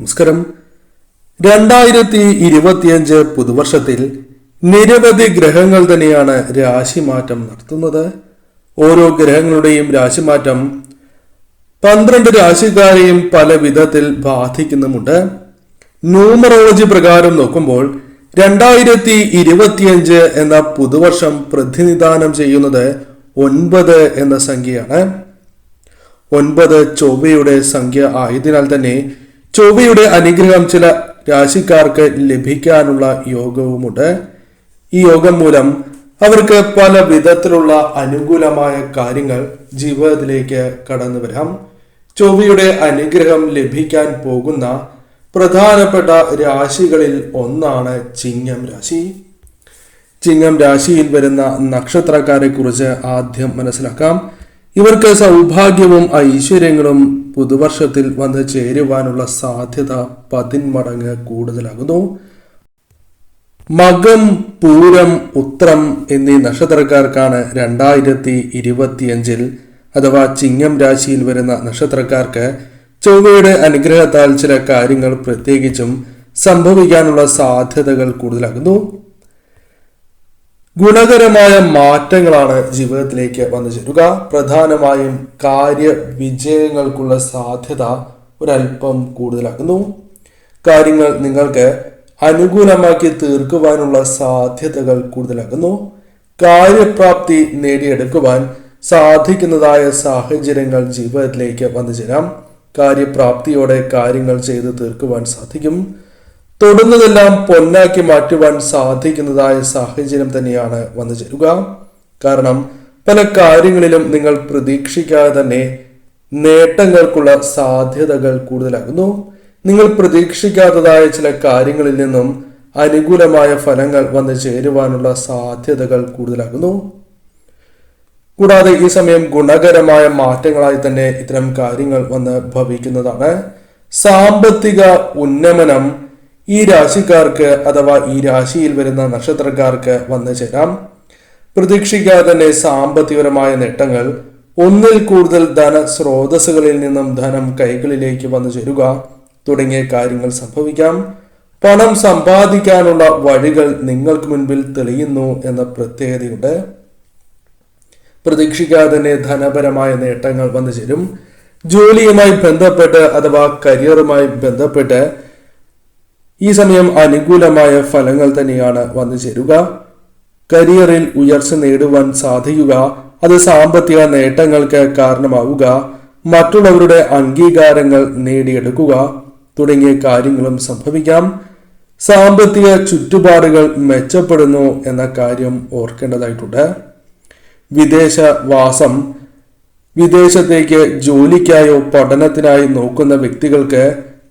നമസ്കാരം. 2025 പുതുവർഷത്തിൽ നിരവധി ഗ്രഹങ്ങൾ തന്നെയാണ് രാശിമാറ്റം നടത്തുന്നത്. ഓരോ ഗ്രഹങ്ങളുടെയും രാശിമാറ്റം 12 രാശിക്കാരെയും പല വിധത്തിൽ ബാധിക്കുന്നുമുണ്ട്. ന്യൂമറോളജി പ്രകാരം നോക്കുമ്പോൾ 2025 എന്ന പുതുവർഷം പ്രതിനിധാനം ചെയ്യുന്നത് 9 എന്ന സംഖ്യയാണ്. 9 ചൊവ്വയുടെ സംഖ്യ ആയതിനാൽ തന്നെ ചൊവ്വയുടെ അനുഗ്രഹം ചില രാശിക്കാർക്ക് ലഭിക്കാനുള്ള യോഗവുമുണ്ട്. ഈ യോഗം മൂലം അവർക്ക് പല വിധത്തിലുള്ള അനുകൂലമായ കാര്യങ്ങൾ ജീവിതത്തിലേക്ക് കടന്നു വരാം. ചൊവ്വയുടെ അനുഗ്രഹം ലഭിക്കാൻ പോകുന്ന പ്രധാനപ്പെട്ട രാശികളിൽ ഒന്നാണ് ചിങ്ങം രാശി. ചിങ്ങം രാശിയിൽ വരുന്ന നക്ഷത്രക്കാരെ കുറിച്ച് ആദ്യം മനസ്സിലാക്കാം. ഇവർക്ക് സൗഭാഗ്യവും ഐശ്വര്യങ്ങളും പുതുവർഷത്തിൽ വന്ന് ചേരുവാനുള്ള സാധ്യത 10 മടങ്ങ് കൂടുതലാകുന്നു. മകം, പൂരം, ഉത്രം എന്നീ നക്ഷത്രക്കാർക്കാണ് 2025 അഥവാ ചിങ്ങം രാശിയിൽ വരുന്ന നക്ഷത്രക്കാർക്ക് ചൊവ്വയുടെ അനുഗ്രഹത്താൽ ചില കാര്യങ്ങൾ പ്രത്യേകിച്ചും സംഭവിക്കാനുള്ള സാധ്യതകൾ കൂടുതലാകുന്നു. ഗുണകരമായ മാറ്റങ്ങളാണ് ജീവിതത്തിലേക്ക് വന്നു ചേരുക. പ്രധാനമായും കാര്യവിജയങ്ങൾക്കുള്ള സാധ്യത ഒരല്പം കൂടുതലാകുന്നു. കാര്യങ്ങൾ നിങ്ങൾക്ക് അനുകൂലമാക്കി തീർക്കുവാനുള്ള സാധ്യതകൾ കൂടുതലാകുന്നു. കാര്യപ്രാപ്തി നേടിയെടുക്കുവാൻ സാധിക്കുന്നതായ സാഹചര്യങ്ങൾ ജീവിതത്തിലേക്ക് വന്നു ചേരാം. കാര്യപ്രാപ്തിയോടെ കാര്യങ്ങൾ ചെയ്ത് തീർക്കുവാൻ സാധിക്കും. തൊടുന്നതെല്ലാം പൊന്നാക്കി മാറ്റുവാൻ സാധിക്കുന്നതായ സാഹചര്യം തന്നെയാണ് വന്നു ചേരുക. കാരണം പല കാര്യങ്ങളിലും നിങ്ങൾ പ്രതീക്ഷിക്കാതെ തന്നെ നേട്ടങ്ങൾക്കുള്ള സാധ്യതകൾ കൂടുതലാകുന്നു. നിങ്ങൾ പ്രതീക്ഷിക്കാത്തതായ ചില കാര്യങ്ങളിൽ നിന്നും അനുകൂലമായ ഫലങ്ങൾ വന്നു ചേരുവാനുള്ള സാധ്യതകൾ കൂടുതലാകുന്നു. കൂടാതെ ഈ സമയം ഗുണകരമായ മാറ്റങ്ങളായി തന്നെ ഇത്തരം കാര്യങ്ങൾ വന്ന് ഭവിക്കുന്നതാണ്. സാമ്പത്തിക ഉന്നമനം ഈ രാശിക്കാർക്ക് അഥവാ ഈ രാശിയിൽ വരുന്ന നക്ഷത്രക്കാർക്ക് വന്നു ചേരാം. പ്രതീക്ഷിക്കാതെ തന്നെ സാമ്പത്തികപരമായ നേട്ടങ്ങൾ, ഒന്നിൽ കൂടുതൽ ധനസ്രോതസ്സുകളിൽ നിന്നും ധനം കൈകളിലേക്ക് വന്നു ചേരുക തുടങ്ങിയ കാര്യങ്ങൾ സംഭവിക്കാം. പണം സമ്പാദിക്കാനുള്ള വഴികൾ നിങ്ങൾക്ക് മുൻപിൽ തെളിയുന്നു എന്ന പ്രത്യേകതയുണ്ട്. പ്രതീക്ഷിക്കാതെ തന്നെ ധനപരമായ നേട്ടങ്ങൾ വന്നു ചേരും. ജോലിയുമായി ബന്ധപ്പെട്ട് അഥവാ കരിയറുമായി ബന്ധപ്പെട്ട് ഈ സമയം അനുകൂലമായ ഫലങ്ങൾ തന്നെയാണ് വന്നു ചേരുക. കരിയറിൽ ഉയർച്ച നേടുവാൻ സാധിക്കുക, അത് സാമ്പത്തിക നേട്ടങ്ങൾക്ക് കാരണമാവുക, മറ്റുള്ളവരുടെ അംഗീകാരങ്ങൾ നേടിയെടുക്കുക തുടങ്ങിയ കാര്യങ്ങളും സംഭവിക്കാം. സാമ്പത്തിക ചുറ്റുപാടുകൾ മെച്ചപ്പെടുന്നു എന്ന കാര്യം ഓർക്കേണ്ടതായിട്ടുണ്ട്. വിദേശവാസം, വിദേശത്തേക്ക് ജോലിക്കായോ പഠനത്തിനായി നോക്കുന്ന വ്യക്തികൾക്ക്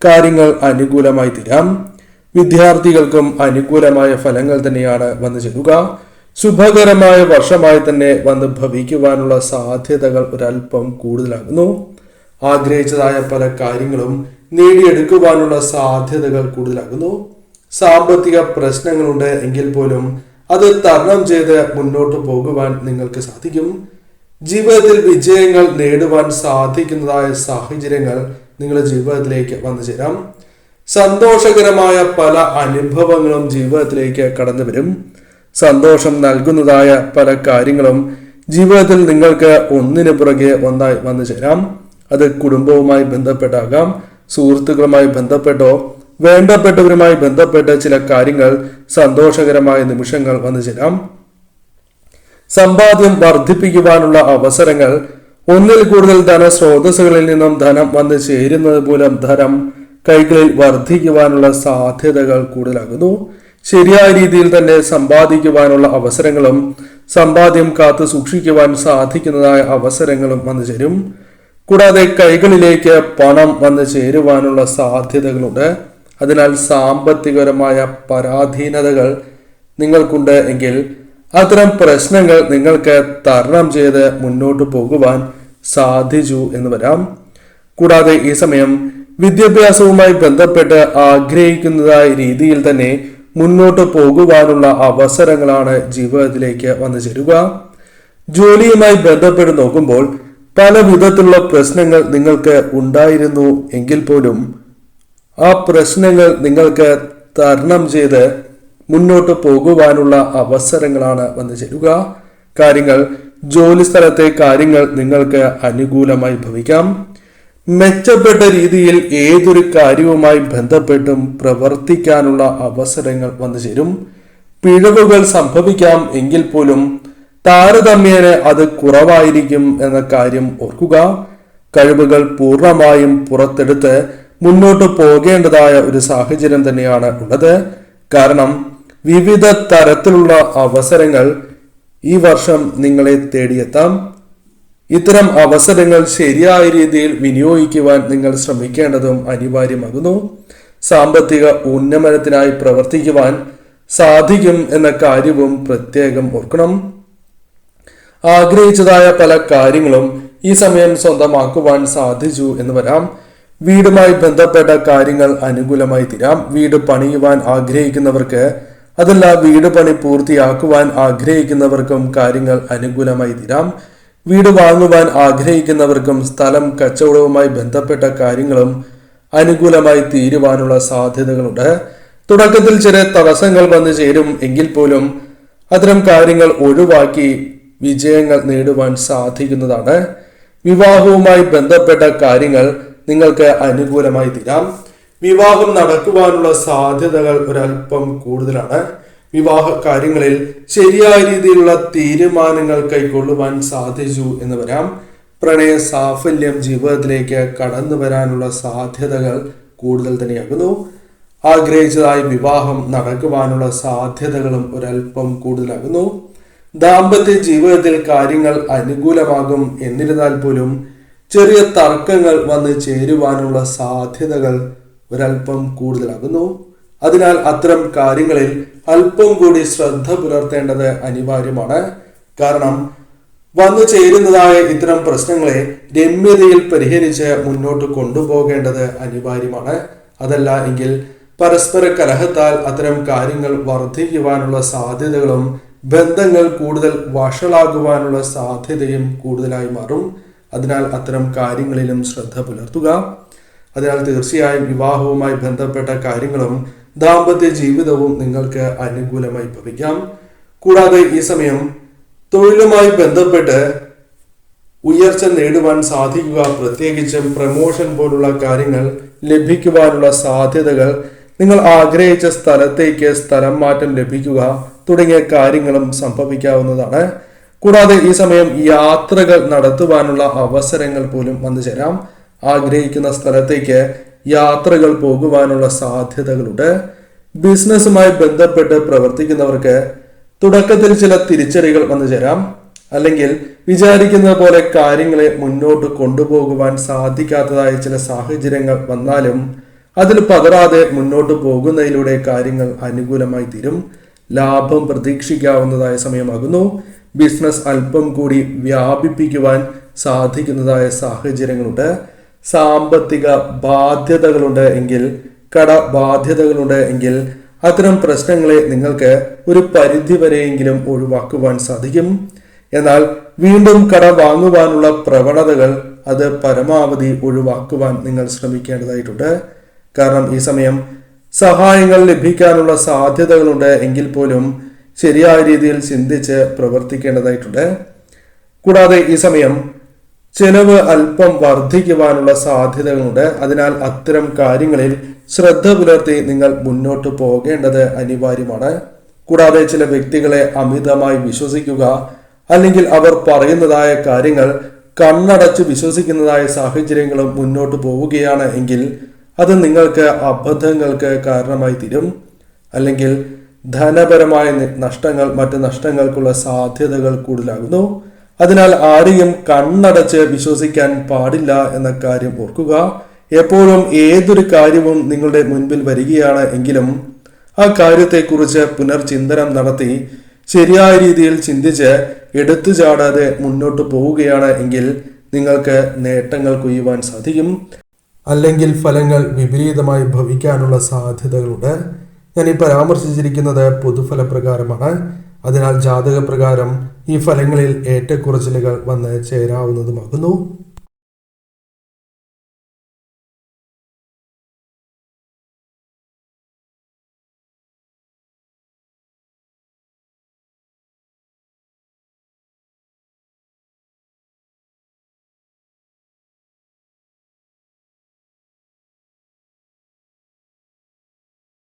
കാര്യങ്ങൾ അനുകൂലമായി തീരാം. വിദ്യാർത്ഥികൾക്കും അനുകൂലമായ ഫലങ്ങൾ തന്നെയാണ് വന്നു ചേരുക. ശുഭകരമായ വർഷമായി തന്നെ വന്ന് ഭവിക്കുവാനുള്ള സാധ്യതകൾ ഒരല്പം കൂടുതലാകുന്നു. ആഗ്രഹിച്ചതായ പല കാര്യങ്ങളും നേടിയെടുക്കുവാനുള്ള സാധ്യതകൾ കൂടുതലാകുന്നു. സാമ്പത്തിക പ്രശ്നങ്ങളുണ്ട് എങ്കിൽ പോലും അത് തരണം ചെയ്ത് മുന്നോട്ട് പോകുവാൻ നിങ്ങൾക്ക് സാധിക്കും. ജീവിതത്തിൽ വിജയങ്ങൾ നേടുവാൻ സാധിക്കുന്നതായ സാഹചര്യങ്ങൾ നിങ്ങളുടെ ജീവിതത്തിലേക്ക് വന്നു ചേരാം. സന്തോഷകരമായ പല അനുഭവങ്ങളും ജീവിതത്തിലേക്ക് കടന്നു വരും. സന്തോഷം നൽകുന്നതായ പല കാര്യങ്ങളും ജീവിതത്തിൽ നിങ്ങൾക്ക് ഒന്നിനു പുറകെ ഒന്നായി വന്നു ചേരാം. അത് കുടുംബവുമായി ബന്ധപ്പെട്ടാകാം, സുഹൃത്തുക്കളുമായി ബന്ധപ്പെട്ടോ വേണ്ടപ്പെട്ടവരുമായി ബന്ധപ്പെട്ട ചില കാര്യങ്ങൾ, സന്തോഷകരമായ നിമിഷങ്ങൾ വന്നു ചേരാം. സമ്പാദ്യം വർദ്ധിപ്പിക്കുവാനുള്ള അവസരങ്ങൾ, ഒന്നിൽ കൂടുതൽ ധനസ്രോതസ്സുകളിൽ നിന്നും ധനം വന്നു ചേരുന്നത് മൂലം ധനം കൈകളിൽ വർദ്ധിക്കുവാനുള്ള സാധ്യതകൾ കൂടുതലാകുന്നു. ശരിയായ രീതിയിൽ തന്നെ സമ്പാദിക്കുവാനുള്ള അവസരങ്ങളും സമ്പാദ്യം കാത്തു സൂക്ഷിക്കുവാൻ സാധിക്കുന്നതായ അവസരങ്ങളും വന്നു ചേരും. കൂടാതെ കൈകളിലേക്ക് പണം വന്നു ചേരുവാനുള്ള സാധ്യതകളുണ്ട്. അതിനാൽ സാമ്പത്തികപരമായ പരാധീനതകൾ നിങ്ങൾക്കുണ്ട് എങ്കിൽ അത്തരം പ്രശ്നങ്ങൾ നിങ്ങൾക്ക് തരണം ചെയ്ത് മുന്നോട്ട് പോകുവാൻ സാധിച്ചു എന്ന് വരാം. കൂടാതെ ഈ സമയം വിദ്യാഭ്യാസവുമായി ബന്ധപ്പെട്ട് ആഗ്രഹിക്കുന്നതായ രീതിയിൽ തന്നെ മുന്നോട്ട് പോകുവാനുള്ള അവസരങ്ങളാണ് ജീവിതത്തിലേക്ക് വന്നു ചേരുക. ജോലിയുമായി ബന്ധപ്പെട്ട് നോക്കുമ്പോൾ പല വിധത്തിലുള്ള പ്രശ്നങ്ങൾ നിങ്ങൾക്ക് ഉണ്ടായിരുന്നു എങ്കിൽ പോലും ആ പ്രശ്നങ്ങൾ നിങ്ങൾക്ക് തരണം ചെയ്ത് മുന്നോട്ട് പോകുവാനുള്ള അവസരങ്ങളാണ് വന്നു ചേരുക. കാര്യങ്ങൾ ജോലി സ്ഥലത്തെ കാര്യങ്ങൾ നിങ്ങൾക്ക് അനുകൂലമായി ഭവിക്കാം. മെച്ചപ്പെട്ട രീതിയിൽ ഏതൊരു കാര്യവുമായി ബന്ധപ്പെട്ടും പ്രവർത്തിക്കാനുള്ള അവസരങ്ങൾ വന്നു ചേരും. പിഴവുകൾ സംഭവിക്കാം എങ്കിൽ പോലും താരതമ്യേന അത് കുറവായിരിക്കും എന്ന കാര്യം ഓർക്കുക. കഴിവുകൾ പൂർണ്ണമായും പുറത്തെടുത്ത് മുന്നോട്ട് പോകേണ്ടതായ ഒരു സാഹചര്യം തന്നെയാണ് ഉള്ളത്. കാരണം വിവിധ തരത്തിലുള്ള അവസരങ്ങൾ ഈ വർഷം നിങ്ങളെ തേടിയെത്താം. ഇത്തരം അവസരങ്ങൾ ശരിയായ രീതിയിൽ വിനിയോഗിക്കുവാൻ നിങ്ങൾ ശ്രമിക്കേണ്ടതും അനിവാര്യമാകുന്നു. സാമ്പത്തിക ഉന്നമനത്തിനായി പ്രവർത്തിക്കുവാൻ സാധിക്കും എന്ന കാര്യവും പ്രത്യേകം ഓർക്കണം. ആഗ്രഹിച്ചതായ പല കാര്യങ്ങളും ഈ സമയം സ്വന്തമാക്കുവാൻ സാധിച്ചു എന്ന് വരാം. വീടുമായി ബന്ധപ്പെട്ട കാര്യങ്ങൾ അനുകൂലമായി തീരാം. വീട് പണിയുവാൻ ആഗ്രഹിക്കുന്നവർക്ക്, അതല്ല വീട് പണി പൂർത്തിയാക്കുവാൻ ആഗ്രഹിക്കുന്നവർക്കും കാര്യങ്ങൾ അനുകൂലമായി തീരാം. വീട് വാങ്ങുവാൻ ആഗ്രഹിക്കുന്നവർക്കും സ്ഥലം കച്ചവടവുമായി ബന്ധപ്പെട്ട കാര്യങ്ങളും അനുകൂലമായി തീരുവാനുള്ള സാധ്യതകളുണ്ട്. തുടക്കത്തിൽ ചില തടസ്സങ്ങൾ വന്നു ചേരും എങ്കിൽ പോലും അത്തരം കാര്യങ്ങൾ ഒഴിവാക്കി വിജയങ്ങൾ നേടുവാൻ സാധിക്കുന്നതാണ്. വിവാഹവുമായി ബന്ധപ്പെട്ട കാര്യങ്ങൾ നിങ്ങൾക്ക് അനുകൂലമായി തീരാം. വിവാഹം നടക്കുവാനുള്ള സാധ്യതകൾ ഒരല്പം കൂടുതലാണ്. വിവാഹ കാര്യങ്ങളിൽ ശരിയായ രീതിയിലുള്ള തീരുമാനങ്ങൾ കൈക്കൊള്ളുവാൻ സാധിച്ചു എന്ന് വരാം. പ്രണയ സാഫല്യം ജീവിതത്തിലേക്ക് കടന്നു വരാനുള്ള സാധ്യതകൾ കൂടുതൽ തന്നെയാകുന്നു. ആഗ്രഹിച്ചതായി വിവാഹം നടക്കുവാനുള്ള സാധ്യതകളും ഒരല്പം കൂടുതലാകുന്നു. ദാമ്പത്യ ജീവിതത്തിൽ കാര്യങ്ങൾ അനുകൂലമാകും. എന്നിരുന്നാൽ പോലും ചെറിയ തർക്കങ്ങൾ വന്ന് ചേരുവാനുള്ള സാധ്യതകൾ ഒരല്പം കൂടുതലാകുന്നു. അതിനാൽ അത്തരം കാര്യങ്ങളിൽ അല്പം കൂടി ശ്രദ്ധ പുലർത്തേണ്ടത് അനിവാര്യമാണ്. കാരണം വന്നു ചേരുന്നതായ ഇത്തരം പ്രശ്നങ്ങളെ രമ്യതയിൽ പരിഹരിച്ച് മുന്നോട്ട് കൊണ്ടുപോകേണ്ടത് അനിവാര്യമാണ്. അതല്ല എങ്കിൽ പരസ്പര കലഹത്താൽ അത്തരം കാര്യങ്ങൾ വർദ്ധിക്കുവാനുള്ള സാധ്യതകളും ബന്ധങ്ങൾ കൂടുതൽ വഷളാകുവാനുള്ള സാധ്യതയും കൂടുതലായി മാറും. അതിനാൽ അത്തരം കാര്യങ്ങളിലും ശ്രദ്ധ പുലർത്തുക. അതിനാൽ തീർച്ചയായും വിവാഹവുമായി ബന്ധപ്പെട്ട കാര്യങ്ങളും ദാമ്പത്യ ജീവിതവും നിങ്ങൾക്ക് അനുകൂലമായി ഭവിക്കാം. കൂടാതെ ഈ സമയം തൊഴിലുമായി ബന്ധപ്പെട്ട് ഉയർച്ച നേടുവാൻ സാധിക്കുക, പ്രത്യേകിച്ചും പ്രമോഷൻ പോലുള്ള കാര്യങ്ങൾ ലഭിക്കുവാനുള്ള സാധ്യതകൾ, നിങ്ങൾ ആഗ്രഹിച്ച സ്ഥലത്തേക്ക് സ്ഥലം മാറ്റം ലഭിക്കുക തുടങ്ങിയ കാര്യങ്ങളും സംഭവിക്കാവുന്നതാണ്. കൂടാതെ ഈ സമയം യാത്രകൾ നടത്തുവാനുള്ള അവസരങ്ങൾ പോലും വന്നു ചേരാം. ആഗ്രഹിക്കുന്ന സ്ഥലത്തേക്ക് യാത്രകൾ പോകുവാനുള്ള സാധ്യതകളുണ്ട്. ബിസിനസ്സുമായി ബന്ധപ്പെട്ട് പ്രവർത്തിക്കുന്നവർക്ക് തുടക്കത്തിൽ ചില തിരിച്ചടികൾ വന്നു ചേരാം. അല്ലെങ്കിൽ വിചാരിക്കുന്ന പോലെ കാര്യങ്ങളെ മുന്നോട്ട് കൊണ്ടുപോകുവാൻ സാധിക്കാത്തതായ ചില സാഹചര്യങ്ങൾ വന്നാലും അതിൽ പതറാതെ മുന്നോട്ട് പോകുന്നതിലൂടെ കാര്യങ്ങൾ അനുകൂലമായി തീരും. ലാഭം പ്രതീക്ഷിക്കാവുന്നതായ സമയമാകുന്നു. ബിസിനസ് അല്പം കൂടി വ്യാപിപ്പിക്കുവാൻ സാധിക്കുന്നതായ സാഹചര്യങ്ങളുണ്ട്. സാമ്പത്തിക ബാധ്യതകളുണ്ട് എങ്കിൽ, കടബാധ്യതകളുണ്ട് എങ്കിൽ അത്തരം പ്രശ്നങ്ങളെ നിങ്ങൾക്ക് ഒരു പരിധിവരെയെങ്കിലും ഒഴിവാക്കുവാൻ സാധിക്കും. എന്നാൽ വീണ്ടും കട വാങ്ങുവാനുള്ള പ്രവണതകൾ അത് പരമാവധി ഒഴിവാക്കുവാൻ നിങ്ങൾ ശ്രമിക്കേണ്ടതായിട്ടുണ്ട്. കാരണം ഈ സമയം സഹായങ്ങൾ ലഭിക്കാനുള്ള സാധ്യതകളുണ്ട് എങ്കിൽ പോലും ശരിയായ രീതിയിൽ ചിന്തിച്ച് പ്രവർത്തിക്കേണ്ടതായിട്ടുണ്ട്. കൂടാതെ ഈ സമയം ചെലവ് അല്പം വർദ്ധിക്കുവാനുള്ള സാധ്യതകളുണ്ട്. അതിനാൽ അത്തരം കാര്യങ്ങളിൽ ശ്രദ്ധ പുലർത്തി നിങ്ങൾ മുന്നോട്ട് പോകേണ്ടത് അനിവാര്യമാണ്. കൂടാതെ ചില വ്യക്തികളെ അമിതമായി വിശ്വസിക്കുക, അല്ലെങ്കിൽ അവർ പറയുന്നതായ കാര്യങ്ങൾ കണ്ണടച്ച് വിശ്വസിക്കുന്നതായ സാഹചര്യങ്ങളും മുന്നോട്ട് പോവുകയാണ് എങ്കിൽ അത് നിങ്ങൾക്ക് അബദ്ധങ്ങൾക്ക് കാരണമായി തീരും. അല്ലെങ്കിൽ ധനപരമായ നഷ്ടങ്ങൾ, മറ്റ് നഷ്ടങ്ങൾക്കുള്ള സാധ്യതകൾ കൂടുതലാകുന്നു. അതിനാൽ ആരെയും കണ്ണടച്ച് വിശ്വസിക്കാൻ പാടില്ല എന്ന കാര്യം ഓർക്കുക. എപ്പോഴും ഏതൊരു കാര്യവും നിങ്ങളുടെ മുൻപിൽ വരികയാണ് എങ്കിലും ആ കാര്യത്തെക്കുറിച്ച് പുനർചിന്തനം നടത്തി ശരിയായ രീതിയിൽ ചിന്തിച്ച് എടുത്തു ചാടാതെ മുന്നോട്ട് പോവുകയാണ് എങ്കിൽ നിങ്ങൾക്ക് നേട്ടങ്ങൾ കൊയ്യുവാൻ സാധിക്കും. അല്ലെങ്കിൽ ഫലങ്ങൾ വിപരീതമായി ഭവിക്കാനുള്ള സാധ്യതകളുണ്ട്. ഞാൻ ഈ പരാമർശിച്ചിരിക്കുന്നത് പൊതുഫലപ്രകാരമാണ്. അതിനാൽ ജാതകപ്രകാരം ഈ ഫലങ്ങളിൽ ഏറ്റക്കുറച്ചിലുകൾ വന്ന് ചേരാവുന്നതുമാകുന്നു.